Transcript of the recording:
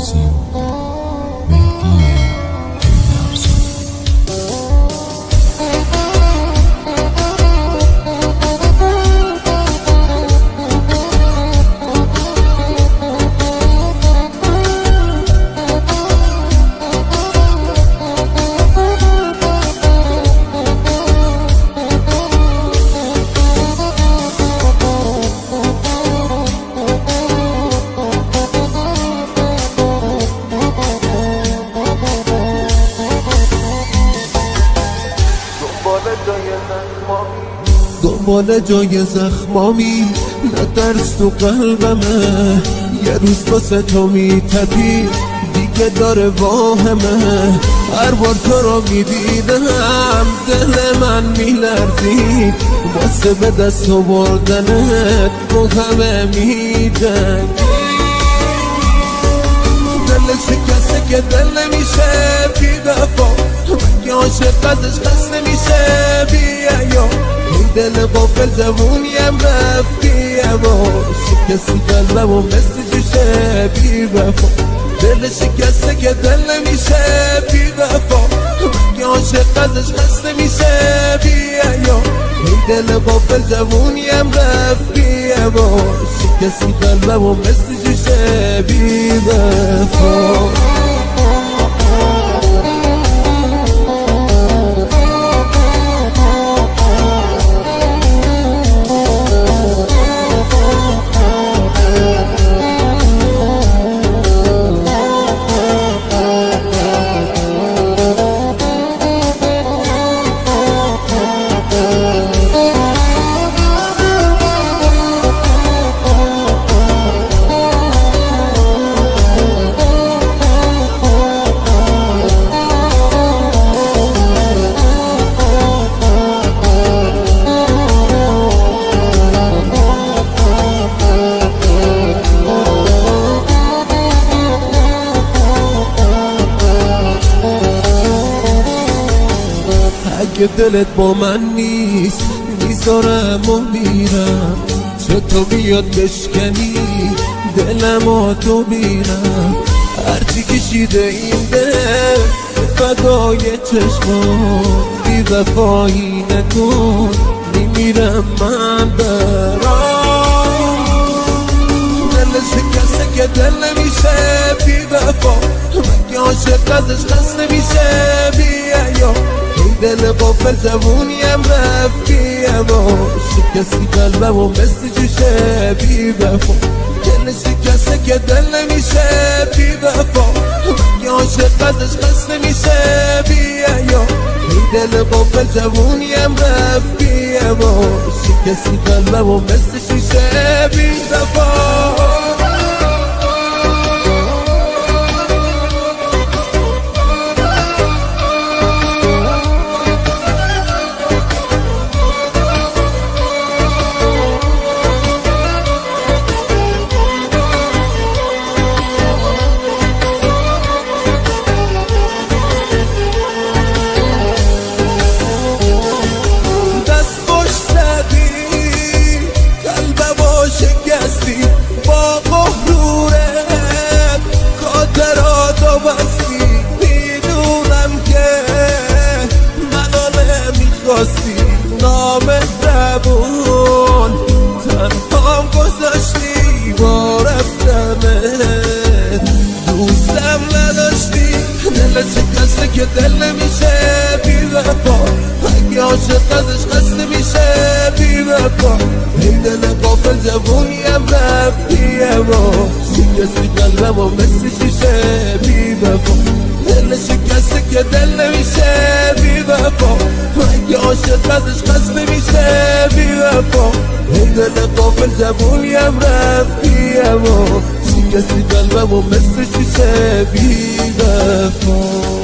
نوازیم مهدی افزون. دنبال جای زخمامی نترس تو قلبمه، یه روز واسه تو میتپی دیگه داره واهمه. هر بار تو رو میدیدم دل من میلرزید، واسه به دست آوردنت تو همه میجنگی. دل شکسته که دل نمیشه بی دفا، مگه عاشق ازش خسته میشه بی عیار. دل غافل جوونیم رفتی اما شکستی قلبم و مثل جوشه بی وفا. دل شکسته که دل نمیشه بی وفا، مگه عاشق ازش خسته میشه بی عیار. دل غافل جوونیم رفتی اما شکستی قلبم و مثل جوشه بی وفا. اگه دلت با من نیست میذارم و میرم، چطور بیاد بشکنی دلم و تو میرم. هرچی کشیده این دل فدای چشمان، بی وفایی نکن میمیرم من برام. دل شکسته که دل نمیشه بی وفا، مگه عاشق ازش خسته میشه بی عیار. دل غافل جوونیم رفتی اما شکستی قلبم و مثل جوشه بی وفا. دل شکسته که دل نمیشه بی وفا، مگه عاشق ازش خسته میشه بی عیار. دل غافل جوونیم رفتی اما شکستی قلبم و مثل جوشه بی وفا. نام ربون تنهام گذاشتی با رفتمت، دوستم نداشتی. دل شکسته که دل نمیشه بی وفا، مگه عاشق ازش خسته میشه بی وفا. ای دل غافل جوونیم رفتی اما شکستی قلبم و مثل شیشه بی وفا. دل شکسته که دل نمیشه بی وفا، مگه عاشق ازش خسته میشه بی وفا. ای دل غافل جوونیم رفتی اما شکستی قلبم و مثل شیشه بی وفا.